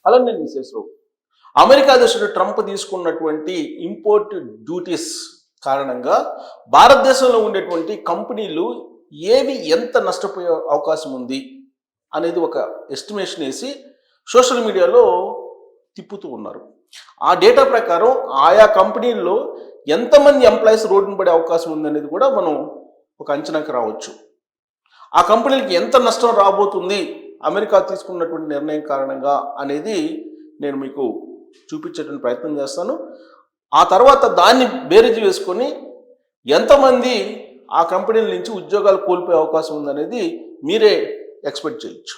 అలానే విశేషం అమెరికా అధ్యక్షుడు ట్రంప్ తీసుకున్నటువంటి ఇంపోర్ట్ డ్యూటీస్ కారణంగా భారతదేశంలో ఉండేటువంటి కంపెనీలు ఏవి ఎంత నష్టపోయే అవకాశం ఉంది అనేది ఒక ఎస్టిమేషన్ వేసి సోషల్ మీడియాలో తిప్పుతూ ఉన్నారు. ఆ డేటా ప్రకారం ఆయా కంపెనీల్లో ఎంతమంది ఎంప్లాయీస్ రోడ్డున పడే అవకాశం ఉందనేది కూడా మనం ఒక అంచనాకి రావచ్చు. ఆ కంపెనీలకి ఎంత నష్టం రాబోతుంది అమెరికా తీసుకున్నటువంటి నిర్ణయం కారణంగా అనేది నేను మీకు చూపించేటువంటి ప్రయత్నం చేస్తాను. ఆ తర్వాత దాన్ని బేరీజు వేసుకొని ఎంతమంది ఆ కంపెనీల నుంచి ఉద్యోగాలు కోల్పోయే అవకాశం ఉందనేది మీరే ఎక్స్పెక్ట్ చేయొచ్చు.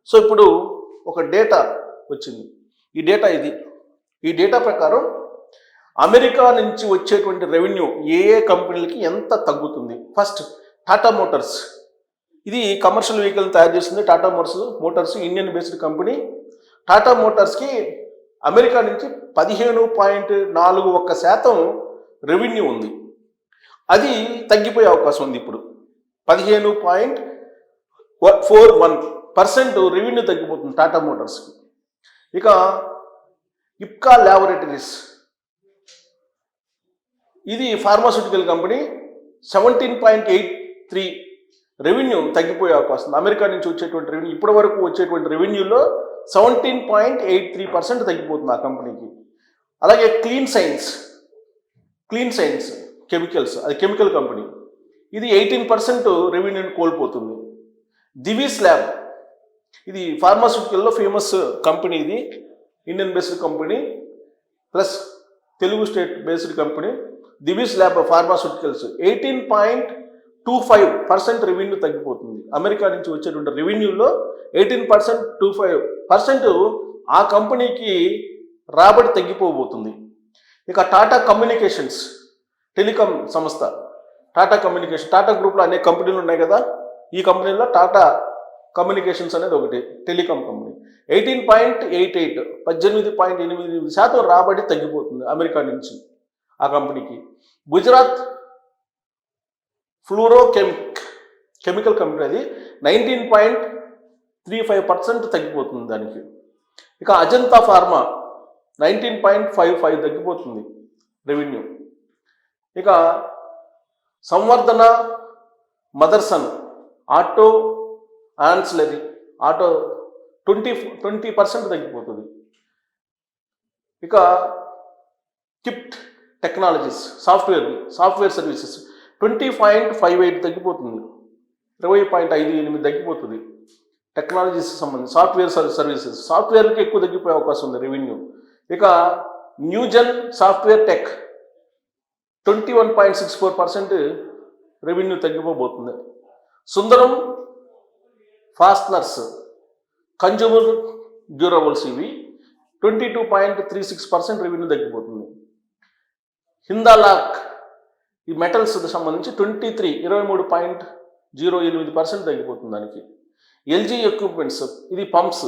సో ఇప్పుడు ఒక డేటా వచ్చింది. ఈ డేటా ప్రకారం అమెరికా నుంచి వచ్చేటువంటి రెవెన్యూ ఏ కంపెనీలకి ఎంత తగ్గుతుంది. ఫస్ట్ టాటా మోటార్స్, ఇది కమర్షియల్ వెహికల్ తయారు చేస్తుంది. Tata Motors Indian based company. టాటా మోటార్స్కి అమెరికా నుంచి 15.41% రెవెన్యూ ఉంది. అది తగ్గిపోయే అవకాశం ఉంది. ఇప్పుడు 15.41% రెవెన్యూ తగ్గిపోతుంది టాటా మోటార్స్కి. ఇక ఇప్కా ల్యాబొరేటరీస్, ఇది ఫార్మాస్యూటికల్ కంపెనీ, 17.83 రెవెన్యూ తగ్గిపోయే అవకాశం. అమెరికా నుంచి వచ్చేటువంటి రెవెన్యూ ఇప్పటి వరకు వచ్చేటువంటి రెవెన్యూలో 17.83% తగ్గిపోతుంది ఆ కంపెనీకి. అలాగే క్లీన్ సైన్స్ కెమికల్స్, అది కెమికల్ కంపెనీ, ఇది 18% రెవెన్యూని కోల్పోతుంది. దివీస్ ల్యాబ్, ఇది ఫార్మాస్యూటికల్లో ఫేమస్ కంపెనీ, ఇది Indian based company plus Telugu state based company. Divi's lab pharmaceuticals 18.25% revenue తగ్గిపోతుంది. అమెరికా నుంచి వచ్చేటువంటి రెవెన్యూలో 18.25% ఆ కంపెనీకి రాబడి తగ్గిపోబోతుంది. ఇక టాటా కమ్యూనికేషన్స్, టెలికాం సంస్థ, టాటా గ్రూప్లో అనేక కంపెనీలు ఉన్నాయి కదా. ఈ కంపెనీలో టాటా కమ్యూనికేషన్స్ అనేది ఒకటి టెలికాం కంపెనీ. 18.88 18.88% రాబడి తగ్గిపోతుంది అమెరికా నుంచి ఆ కంపెనీకి. గుజరాత్ కెమికల్ కంపెనీ, అది 19.35% తగ్గిపోతుంది దానికి. ఇక అజంతా ఫార్మా 19.55 తగ్గిపోతుంది రెవెన్యూ. ఇక సంవర్ధన మదర్సన్ ఆటో ఆన్సిలరీ 20% తగ్గిపోతుంది. ఇక కిప్ట్ టెక్నాలజీస్ సాఫ్ట్వేర్ సర్వీసెస్ 20.58 తగ్గిపోతుంది, 20.58 తగ్గిపోతుంది. టెక్నాలజీస్ సంబంధించి సాఫ్ట్వేర్కి ఎక్కువ తగ్గిపోయే అవకాశం ఉంది రెవెన్యూ. ఇక న్యూజెన్ సాఫ్ట్వేర్ టెక్ 21.64% రెవెన్యూ తగ్గిపోబోతుంది. సుందరం ఫాస్ట్నర్స్ కన్జ్యూమర్ డ్యూరబుల్స్, ఇవి 22.36% రెవెన్యూ తగ్గిపోతుంది. హిందాలాక్, ఈ మెటల్స్ సంబంధించి 23.08% తగ్గిపోతుంది దానికి. ఎల్జీ ఎక్విప్మెంట్స్, ఇది పంప్స్,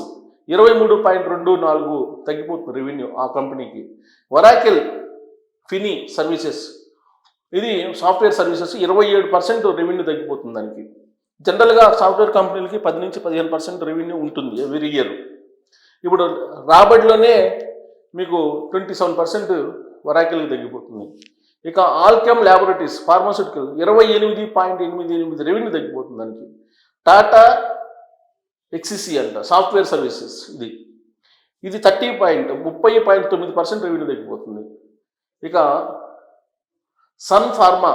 23.24 తగ్గిపోతుంది రెవెన్యూ ఆ కంపెనీకి. ఒరాకిల్ ఫినీ సర్వీసెస్, ఇది సాఫ్ట్వేర్ సర్వీసెస్, 27% రెవెన్యూ తగ్గిపోతుంది దానికి. జనరల్గా సాఫ్ట్వేర్ కంపెనీలకి 10 నుంచి 15% రెవెన్యూ ఉంటుంది ఎవ్రీ ఇయర్. ఇప్పుడు రాబడిలోనే మీకు 27% ఒరాకిల్కి తగ్గిపోతుంది. ఇక ఆల్కెమ్ ల్యాబొరేటరీస్ ఫార్మాస్యూటికల్ 28.88 రెవెన్యూ తగ్గిపోతుంది దానికి. టాటా ఎక్సిసి అంట సాఫ్ట్వేర్ సర్వీసెస్, ఇది 30.9% రెవెన్యూ తగ్గిపోతుంది. ఇక సన్ ఫార్మా,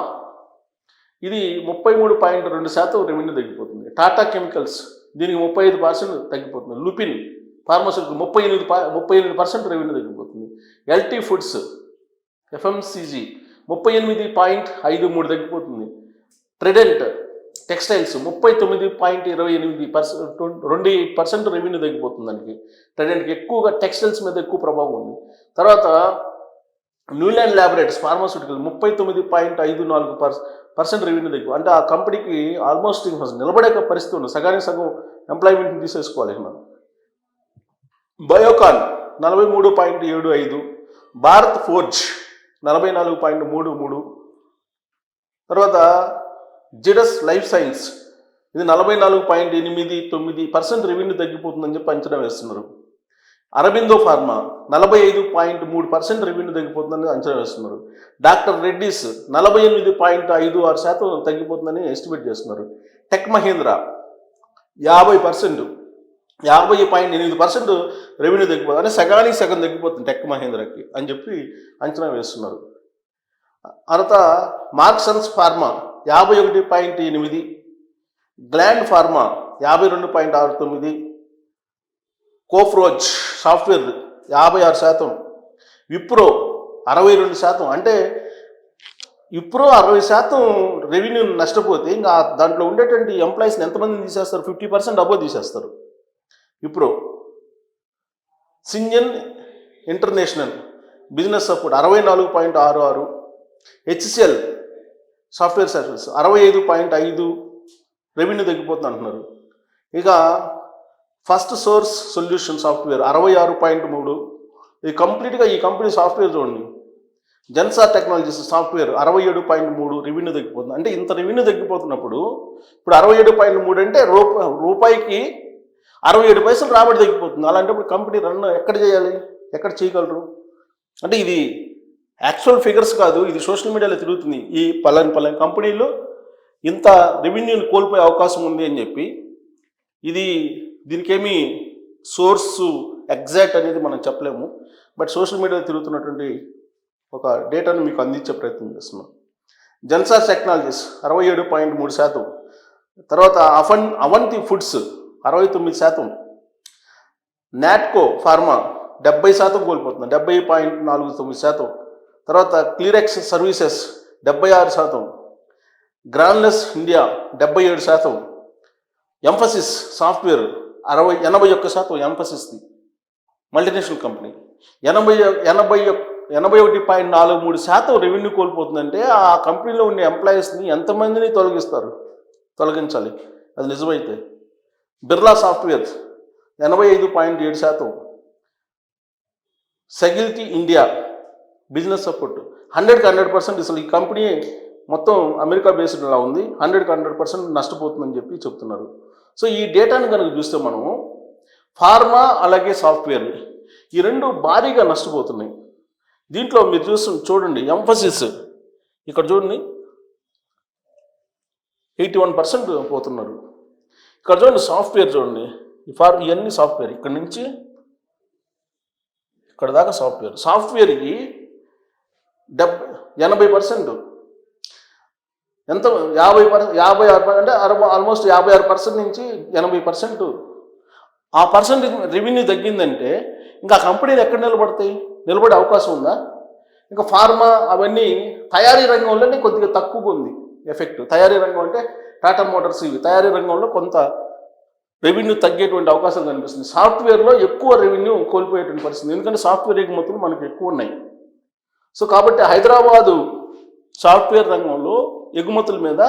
ఇది 33.2% రెవెన్యూ తగ్గిపోతుంది. టాటా కెమికల్స్, దీనికి 35% తగ్గిపోతుంది. లుపిన్ ఫార్మాస్యూటికల్ 38% రెవెన్యూ తగ్గిపోతుంది. ఎల్టీ ఫుడ్స్ ఎఫ్ఎంసీజీ 38.53 తగ్గిపోతుంది. ట్రెడెంట్ టెక్స్టైల్స్ 39.28% రెవెన్యూ తగ్గిపోతుంది దానికి. ట్రెడెంట్కి ఎక్కువగా టెక్స్టైల్స్ మీద ఎక్కువ ప్రభావం ఉంది. తర్వాత న్యూలాండ్ ల్యాబొరేటరీస్ ఫార్మాస్యూటికల్ 39.54% రెవెన్యూ తగ్గిపో, అంటే ఆ కంపెనీకి ఆల్మోస్ట్ నిలబడే పరిస్థితి ఉంది, సగానికి సగం ఎంప్లాయ్మెంట్ని తీసేసుకోవాలి మనం. బయోకాన్ 43.75, భారత్ ఫోర్జ్ 44.33, తర్వాత జిడస్ లైఫ్ సైన్స్ ఇది 44.89% రెవెన్యూ తగ్గిపోతుందని చెప్పి అంచనా వేస్తున్నారు. అరబిందో ఫార్మా 45.3% రెవెన్యూ తగ్గిపోతుందని అంచనా వేస్తున్నారు. డాక్టర్ రెడ్డీస్ 48.56% తగ్గిపోతుందని ఎస్టిమేట్ చేస్తున్నారు. టెక్ మహీంద్రా 50%, 50.8% రెవెన్యూ తగ్గిపోతుంది, అంటే సగానికి సగం తగ్గిపోతుంది టెక్ మహీంద్రాకి అని చెప్పి అంచనా వేస్తున్నారు. తర్వాత Marksans pharma 51.8, Gland pharma 52.69, Coforge software 56%, Wipro 62%. అంటే విప్రో 60% రెవెన్యూ నష్టపోతే ఇంకా దాంట్లో ఉండేటువంటి ఎంప్లాయీస్ని ఎంతమందిని తీసేస్తారు? 50% అబోవ్ తీసేస్తారు. Wipro. Syngene international business support 64.66, HCL software service 65.5 revenue తగ్గిపోతుంది అంటున్నారు. ఇక ఫస్ట్ సోర్స్ సొల్యూషన్ సాఫ్ట్వేర్ 66.3, ఇది కంప్లీట్గా ఈ కంపెనీ సాఫ్ట్వేర్ చూడండి. జెన్సార్ టెక్నాలజీస్ సాఫ్ట్వేర్ 67.3 రెవెన్యూ తగ్గిపోతుంది. అంటే ఇంత రెవెన్యూ తగ్గిపోతున్నప్పుడు ఇప్పుడు 67.3 అంటే రూపాయికి 67 పైసలు రాబడి తగ్గిపోతుంది. అలాంటప్పుడు కంపెనీ రన్ ఎక్కడ చేయాలి, ఎక్కడ చేయగలరు? అంటే ఇది యాక్చువల్ ఫిగర్స్ కాదు, ఇది సోషల్ మీడియాలో తిరుగుతుంది. ఈ పలాని కంపెనీలు ఇంత రెవెన్యూని కోల్పోయే అవకాశం ఉంది అని చెప్పి. దీనికేమీ సోర్సు ఎగ్జాక్ట్ అనేది మనం చెప్పలేము, బట్ సోషల్ మీడియాలో తిరుగుతున్నటువంటి ఒక డేటాను మీకు అందించే ప్రయత్నం చేస్తున్నాం. జెన్సార్ టెక్నాలజీస్ 67.3%, తర్వాత అవంతి ఫుడ్స్ 69%, నాట్కో ఫార్మా 70% కోల్పోతుంది, 70.49%. తర్వాత క్లియరెక్స్ services 76%, Granules India 77%, Mphasis software 81%. ఎంఫసిస్ది మల్టీనేషనల్ కంపెనీ 81.43% రెవెన్యూ కోల్పోతుందంటే ఆ కంపెనీలో ఉండే ఎంప్లాయీస్ని ఎంతమందిని తొలగించాలి అది నిజమైతే. Birla software 85.7%, Sagility India business support 100% అసలు ఈ కంపెనీ మొత్తం అమెరికా బేస్డ్ లా ఉంది, 100% నష్టపోతుందని చెప్పి చెప్తున్నారు. సో ఈ డేటాను కనుక చూస్తే మనము ఫార్మా అలాగే సాఫ్ట్వేర్ ఈ రెండు భారీగా నష్టపోతున్నాయి. దీంట్లో మీరు చూడండి, ఎంఫసిస్ ఇక్కడ చూడండి 81% పోతున్నారు. ఇక్కడ చూడండి సాఫ్ట్వేర్ చూడండి, ఇవన్నీ సాఫ్ట్వేర్, ఇక్కడ నుంచి ఇక్కడ దాకా సాఫ్ట్వేర్కి 80%, ఎంత 56 అంటే ఆల్మోస్ట్ 56% నుంచి 80%. ఆ పర్సెంటేజ్ రెవెన్యూ తగ్గిందంటే ఇంకా కంపెనీలు ఎక్కడ నిలబడే అవకాశం ఉందా? ఇంకా ఫార్మా అవన్నీ తయారీ రంగంలోనే కొద్దిగా తక్కువగా ఉంది ఎఫెక్ట్. తయారీ రంగం అంటే టాటా మోటార్స్, ఇవి తయారీ రంగంలో కొంత రెవెన్యూ తగ్గేటువంటి అవకాశం కనిపిస్తుంది. సాఫ్ట్వేర్లో ఎక్కువ రెవెన్యూ కోల్పోయేటువంటి పరిస్థితి, ఎందుకంటే సాఫ్ట్వేర్ ఎగుమతులు మనకు ఎక్కువ ఉన్నాయి. సో కాబట్టి హైదరాబాదు సాఫ్ట్వేర్ రంగంలో ఎగుమతుల మీద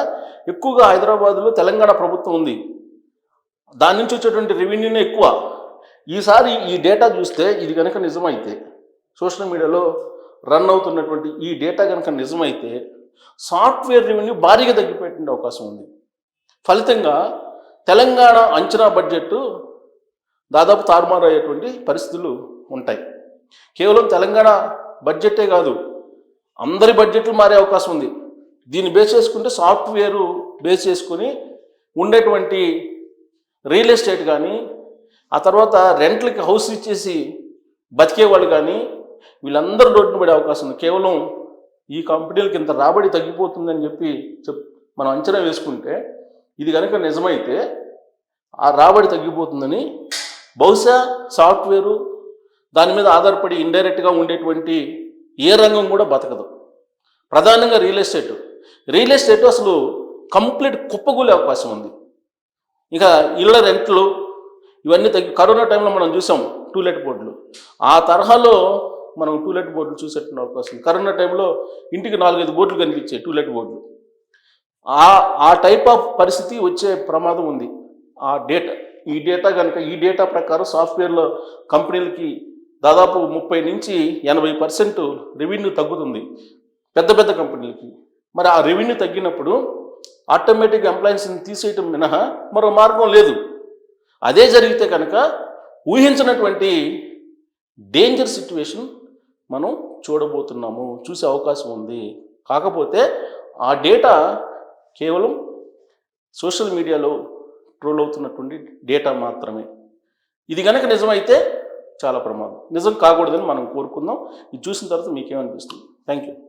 ఎక్కువగా హైదరాబాదులో తెలంగాణ ప్రభుత్వం ఉంది, దాని నుంచి వచ్చేటువంటి రెవెన్యూనే ఎక్కువ. ఈసారి ఈ డేటా చూస్తే ఇది కనుక నిజమైతే, సోషల్ మీడియాలో రన్ అవుతున్నటువంటి ఈ డేటా కనుక నిజమైతే సాఫ్ట్వేర్ రెవెన్యూ భారీగా తగ్గిపోయేటువంటి అవకాశం ఉంది. ఫలితంగా తెలంగాణ అంచనా బడ్జెట్ దాదాపు తారుమారు అయ్యేటువంటి పరిస్థితులు ఉంటాయి. కేవలం తెలంగాణ బడ్జెటే కాదు, అందరి బడ్జెట్లు మారే అవకాశం ఉంది. దీన్ని బేస్ చేసుకుంటే సాఫ్ట్వేరు బేస్ చేసుకుని ఉండేటువంటి రియల్ ఎస్టేట్ కానీ, ఆ తర్వాత రెంట్లకి హౌస్ ఇచ్చేసి బతికేవాళ్ళు కానీ వీళ్ళందరూ రోడ్డున పడే అవకాశం ఉంది. కేవలం ఈ కంపెనీలకి ఇంత రాబడి తగ్గిపోతుందని చెప్పి మనం అంచనా వేసుకుంటే, ఇది కనుక నిజమైతే ఆ రాబడి తగ్గిపోతుందని, బహుశా సాఫ్ట్వేరు దాని మీద ఆధారపడి ఇండైరెక్ట్గా ఉండేటువంటి ఏ రంగం కూడా బతకదు. ప్రధానంగా రియల్ ఎస్టేట్ అసలు కంప్లీట్ కుప్పగూలే అవకాశం ఉంది. ఇక ఇళ్ళ రెంట్లు ఇవన్నీ కరోనా టైంలో మనం చూసాం టూలెట్ బోర్డులు, ఆ తరహాలో మనం టూలెట్ బోర్డులు చూసేటువంటి అవకాశం. కరోనా టైంలో ఇంటికి 4-5 బోర్డులు కనిపించాయి, టూలెట్ బోర్డులు. ఆ టైప్ ఆఫ్ పరిస్థితి వచ్చే ప్రమాదం ఉంది. ఈ డేటా ప్రకారం సాఫ్ట్వేర్లో కంపెనీలకి దాదాపు 30 నుంచి 80% రెవెన్యూ తగ్గుతుంది పెద్ద కంపెనీలకి. మరి ఆ రెవెన్యూ తగ్గినప్పుడు ఆటోమేటిక్ ఎంప్లాయీస్ని తీసేయటం మినహా మరో మార్గం లేదు. అదే జరిగితే కనుక ఊహించినటువంటి డేంజర్ సిచ్యువేషన్ మనం చూడబోతున్నాము, చూసే అవకాశం ఉంది. కాకపోతే ఆ డేటా కేవలం సోషల్ మీడియాలో ట్రోల్ అవుతున్నటువంటి డేటా మాత్రమే. ఇది కనుక నిజమైతే చాలా ప్రమాదం. నిజం కాకూడదని మనం కోరుకుందాం. ఇది చూసిన తర్వాత మీకేమనిపిస్తుంది? Thank you.